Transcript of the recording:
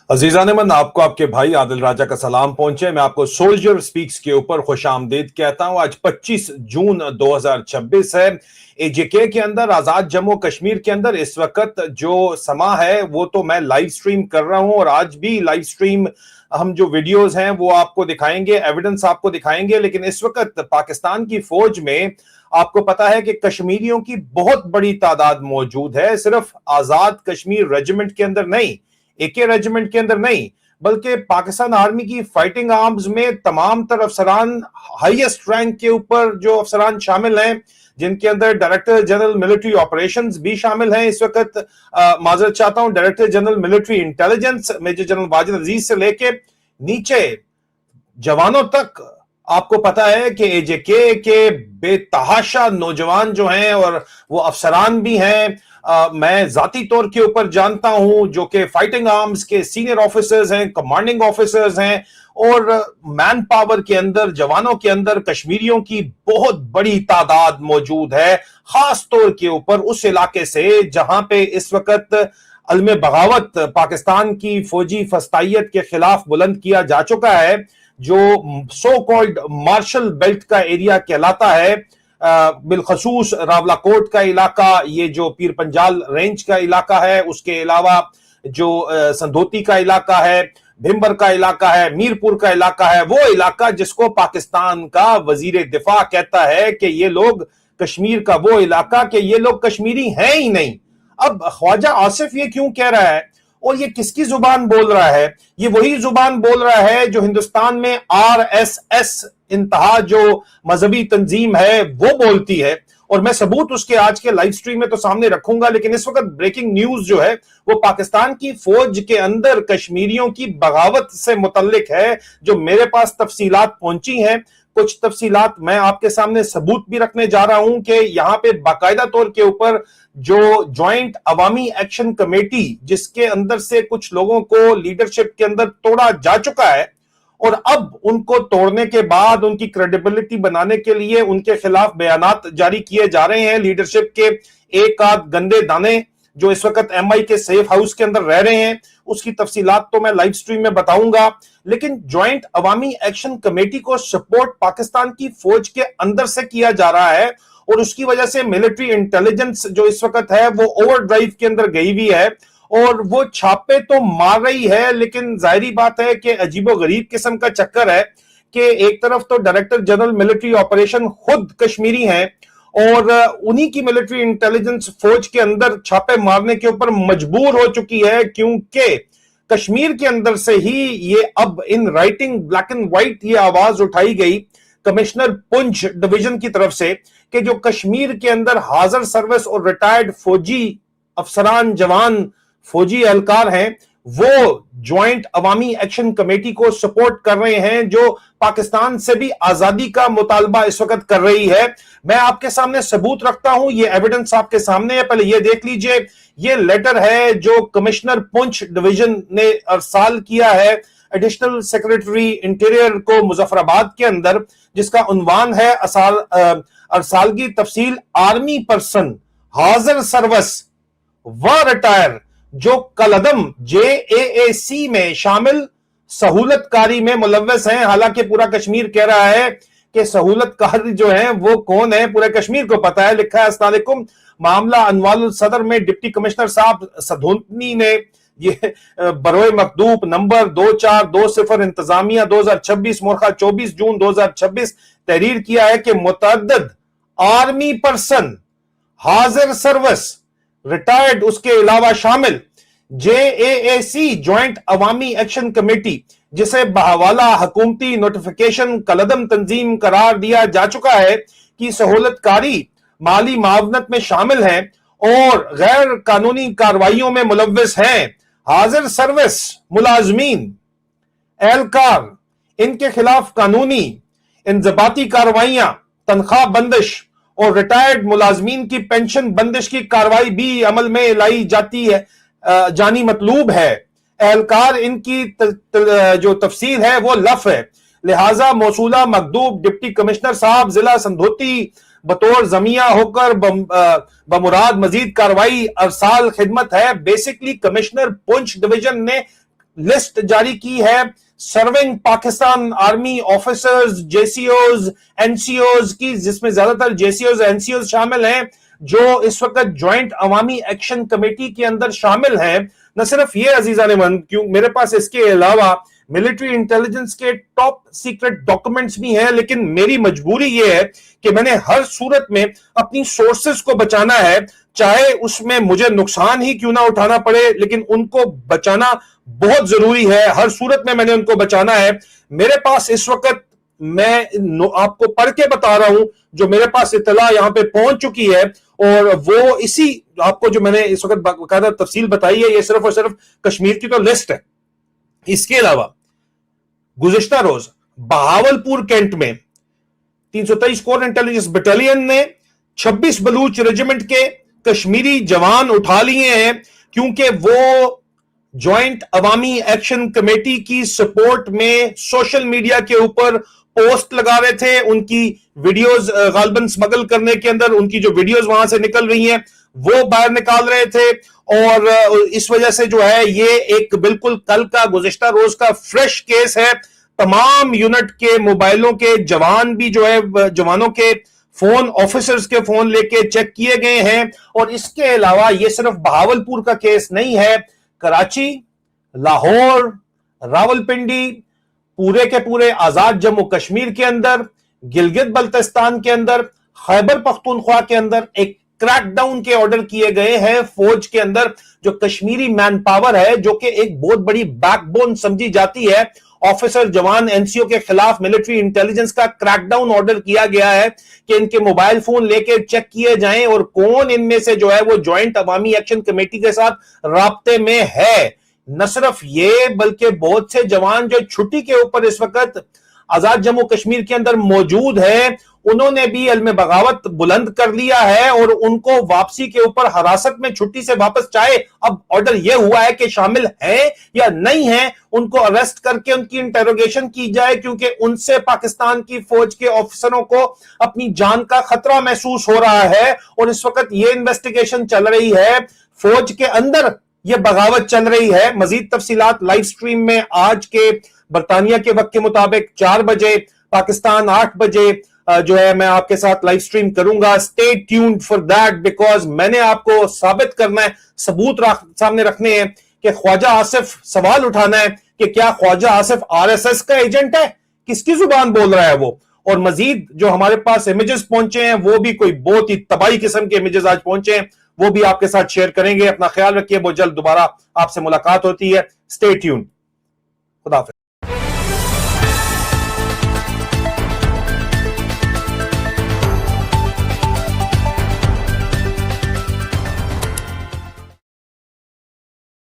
अजीजान मन, आपको आपके भाई आदिल राजा का सलाम पहुंचे। मैं आपको सोल्जर स्पीक्स के ऊपर खुश आमदीद कहता हूं। आज 25 जून 2026 है। एजेके के अंदर, आजाद जम्मू कश्मीर के अंदर इस वक्त जो समा है वो तो मैं लाइव स्ट्रीम कर रहा हूं, और आज भी लाइव स्ट्रीम हम जो वीडियोस हैं वो आपको दिखाएंगे, एविडेंस आपको दिखाएंगे। लेकिन इस वक्त पाकिस्तान की फौज में आपको पता है कि कश्मीरियों की बहुत बड़ी तादाद मौजूद है। सिर्फ आजाद कश्मीर रेजिमेंट के अंदर नहीं, एके रेजिमेंट के अंदर नहीं, बल्कि पाकिस्तान आर्मी की फाइटिंग आर्म्स में तमाम तर अफसरान, हाईएस्ट रैंक के ऊपर जो अफसरान शामिल हैं, जिनके अंदर डायरेक्टर जनरल मिलिट्री ऑपरेशंस भी शामिल हैं इस वक्त। माजरत चाहता हूं, director general military intelligence major general Wajid Aziz से लेके नीचे जवानों तक आपको पता है कि एजेके के बेतहाशा नौजवान जो हैं, और वो अफसरान भी हैं, मैं जाती तौर के ऊपर जानता हूं, जो कि फाइटिंग आर्म्स के सीनियर ऑफिसर्स हैं, कमांडिंग ऑफिसर्स हैं, और मैन पावर के अंदर, जवानों के अंदर कश्मीरियों की बहुत बड़ी तादाद मौजूद है। खास तौर के ऊपर उस इलाके से जहां पे इस वक्त अलमे बगावत पाकिस्तान की फौजी फस्तायत के खिलाफ बुलंद किया जा चुका है, जो सो कॉल्ड मार्शल बेल्ट का एरिया कहलाता है। बिलखसूस रावलाकोट का इलाका, ये जो पीर पंजाल रेंज का इलाका है, उसके अलावा जो संधोती का इलाका है, भिम्बर का इलाका है, मीरपुर का इलाका है, वो इलाका जिसको पाकिस्तान का वजीर दिफा कहता है कि ये लोग कश्मीर का वो इलाका, कि ये लोग कश्मीरी हैं ही नहीं। अब ख्वाजा आसिफ ये क्यों कह रहा है, और ये किसकी जुबान बोल रहा है? ये वही जुबान बोल रहा है जो हिंदुस्तान में आरएसएस इंतहा जो मजहबी तंजीम है वो बोलती है, और मैं सबूत उसके आज के लाइव स्ट्रीम में तो सामने रखूंगा। लेकिन इस वक्त ब्रेकिंग न्यूज जो है वो पाकिस्तान की फौज के अंदर कश्मीरियों की बगावत से मुतल्लिक है, जो मेरे पास तफसीलात पहुंची हैं। कुछ तफसीलात मैं आपके सामने सबूत भी रखने जा रहा हूं कि यहां पे बाकायदा तौर के ऊपर जो ज्वाइंट अवामी एक्शन कमेटी, जिसके अंदर से कुछ लोगों को लीडरशिप के अंदर तोड़ा जा चुका है, और अब उनको तोड़ने के बाद उनकी क्रेडिबिलिटी बनाने के लिए उनके खिलाफ बयानात जारी किए जा रहे हैं। लीडरशिप के एक आध गंदे दाने जो इस वक्त एमआई के सेफ हाउस के अंदर रह रहे हैं, उसकी तफसीलात तो मैं लाइव स्ट्रीम में बताऊंगा। लेकिन ज्वाइंट अवामी एक्शन कमेटी को सपोर्ट पाकिस्तान की फौज के अंदर से किया जा रहा है, और उसकी वजह से मिलिट्री इंटेलिजेंस जो इस वक्त है वो ओवरड्राइव के अंदर गई हुई है, और वो छापे तो मार रही है। लेकिन जाहिर बात है कि अजीबो गरीब किस्म का चक्कर है कि एक तरफ तो डायरेक्टर जनरल मिलिट्री ऑपरेशन खुद कश्मीरी हैं, और उन्हीं की मिलिट्री इंटेलिजेंस फौज के अंदर छापे मारने के ऊपर मजबूर हो चुकी है, क्योंकि कश्मीर के अंदर से ही ये अब in writing black and white ये आवाज उठाई गई कमिश्नर पुंछ डिवीजन की तरफ से कि जो कश्मीर के अंदर हाजिर सर्विस और रिटायर्ड फौजी अफसरान, जवान, फौजी एहलकार हैं, वो ज्वाइंट अवामी एक्शन कमेटी को सपोर्ट कर रहे हैं, जो पाकिस्तान से भी आजादी का मुतालबा इस वक्त कर रही है। मैं आपके सामने सबूत रखता हूं, ये एविडेंस आपके सामने है, पहले ये देख लीजिए। ये लेटर है जो कमिश्नर पुंछ डिवीजन ने अरसाल किया है एडिशनल सेक्रेटरी इंटीरियर को मुजफ्फराबाद के अंदर, जिसका उन्वान है अरसाल की तफसील आर्मी पर्सन हाजिर सर्विस व रिटायर जो कलदम JAAC में शामिल सहूलतकारी में मुलव्वस हैं। हालांकि पूरा कश्मीर कह रहा है कि सहूलतकारी जो है वो कौन है, पूरे कश्मीर को पता है। लिखा है, अस्सलाम वालेकुम, मामला अनवारुल सदर में डिप्टी कमिश्नर साहब सधोनी ने ये बरोए मकदूब नंबर 2420 इंतजामिया 2026 मोरखा 24 जून 2026 तहरीर किया है कि मुतअद्दिद आर्मी पर्सन हाजिर सर्विस रिटायर्ड उसके अलावा शामिल JAAC ज्वाइंट अवामी एक्शन कमेटी, जिसे बहवाला हुकूमती नोटिफिकेशन कलदम तंजीम करार दिया जा चुका है, कि सहूलतकारी माली मावनत में शामिल हैं और गैर कानूनी कार्रवाइयों में मुलव्वस हैं। हाजिर सर्विस मुलाजमीन एहलकार, इनके खिलाफ कानूनी इंजबाती कार्रवाइयां, तनख्वाह बंदिश और रिटायर्ड मुलाजमीन की पेंशन बंदिश की कार्रवाई भी अमल में लाई जाती है, जानी मतलूब है। एहलकार इनकी जो तफसील है वो लफ है, लिहाजा मौसूला मकदूब डिप्टी कमिश्नर साहब जिला संधोती बतौर जमिया होकर बमुराद मजीद कार्रवाई अरसाल खिदमत है। बेसिकली कमिश्नर पुंछ डिवीजन ने लिस्ट जारी की है serving Pakistan army officers, जेसीओज, NCOs की, जिसमें ज्यादातर जेसीओज एनसीओज शामिल हैं, जो इस वक्त ज्वाइंट अवामी एक्शन कमेटी के अंदर शामिल हैं। न सिर्फ ये अजीजान मन, क्यों मेरे पास इसके अलावा मिलिट्री इंटेलिजेंस के टॉप सीक्रेट डॉक्यूमेंट्स भी हैं, लेकिन मेरी मजबूरी ये है कि मैंने हर सूरत में अपनी सोर्सेस को बचाना है, चाहे उसमें मुझे नुकसान ही क्यों ना उठाना पड़े, लेकिन उनको बचाना बहुत जरूरी है। हर सूरत में मैंने उनको बचाना है। मेरे पास इस वक्त, मैं आपको पढ़ के बता रहा हूं जो मेरे पास इत्तला यहां पे पहुंच चुकी है, और वो इसी आपको जो मैंने इस वक्त बाकायदा तफसील बताई है, ये सिर्फ और सिर्फ कश्मीर की तो लिस्ट है। इसके अलावा गुज़िश्ता रोज बहावलपुर कैंट में 323 कोर इंटेलिजेंस बटालियन ने 26 बलूच रेजिमेंट के कश्मीरी जवान उठा लिए हैं, क्योंकि वो ज्वाइंट अवामी एक्शन कमेटी की सपोर्ट में सोशल मीडिया के ऊपर पोस्ट लगा रहे थे। उनकी वीडियोस गालबन स्मगल करने के अंदर उनकी जो वीडियोस वहां से निकल रही हैं वो बाहर निकाल रहे थे, और इस वजह से जो है ये एक बिल्कुल कल का गुज़िश्ता रोज का फ्रेश केस है। तमाम यूनिट के मोबाइलों के जवान भी जो है, जवानों के फोन, ऑफिसर्स के फोन लेके चेक किए गए हैं। और इसके अलावा ये सिर्फ बहावलपुर का केस नहीं है, कराची, लाहौर, रावलपिंडी, पूरे के पूरे आजाद जम्मू कश्मीर के अंदर, गिलगित बल्तिस्तान के अंदर, खैबर पख्तूनख्वा के अंदर एक क्रैकडाउन के ऑर्डर किए गए हैं फौज के अंदर। जो कश्मीरी मैन पावर है, जो कि एक बहुत बड़ी बैकबोन समझी जाती है, ऑफिसर जवान एनसीओ के खिलाफ मिलिट्री इंटेलिजेंस का क्रैकडाउन ऑर्डर किया गया है कि इनके मोबाइल फोन लेके चेक किए जाएं और कौन इनमें से जो है वो ज्वाइंट अवामी एक्शन कमेटी के साथ राब्ते में है। न सिर्फ ये, बल्कि बहुत से जवान जो छुट्टी के ऊपर इस वक्त आजाद जम्मू कश्मीर के अंदर मौजूद है, उन्होंने भी इल्म बगावत बुलंद कर लिया है, और उनको वापसी के ऊपर हिरासत में छुट्टी से वापस, चाहे अब ऑर्डर यह हुआ है कि शामिल हैं या नहीं हैं, उनको अरेस्ट करके उनकी इंटेरोगेशन की जाए, क्योंकि उनसे पाकिस्तान की फौज के ऑफिसरों को अपनी जान का खतरा महसूस हो रहा है। और इस वक्त ये इन्वेस्टिगेशन चल रही है, फौज के अंदर ये बगावत चल रही है। मजीद तफसीलात लाइव स्ट्रीम में आज के बरतानिया के वक्त के मुताबिक 4 बजे, पाकिस्तान 8 बजे जो है मैं आपके साथ लाइव स्ट्रीम करूंगा। Stay tuned for that, because मैंने आपको साबित करना है, सबूत सामने रखने हैं कि ख्वाजा आसिफ, सवाल उठाना है कि क्या ख्वाजा आसिफ आरएसएस का एजेंट है, किसकी जुबान बोल रहा है वो। और मजीद जो हमारे पास इमेजेस पहुंचे हैं, वो भी कोई बहुत ही तबाही किस्म के इमेजेस आज पहुंचे हैं, वो भी आपके साथ शेयर करेंगे। अपना ख्याल रखिए, बहुत जल्द दोबारा आपसे मुलाकात होती है। स्टे ट्यून्ड, खुदा हाफिज़।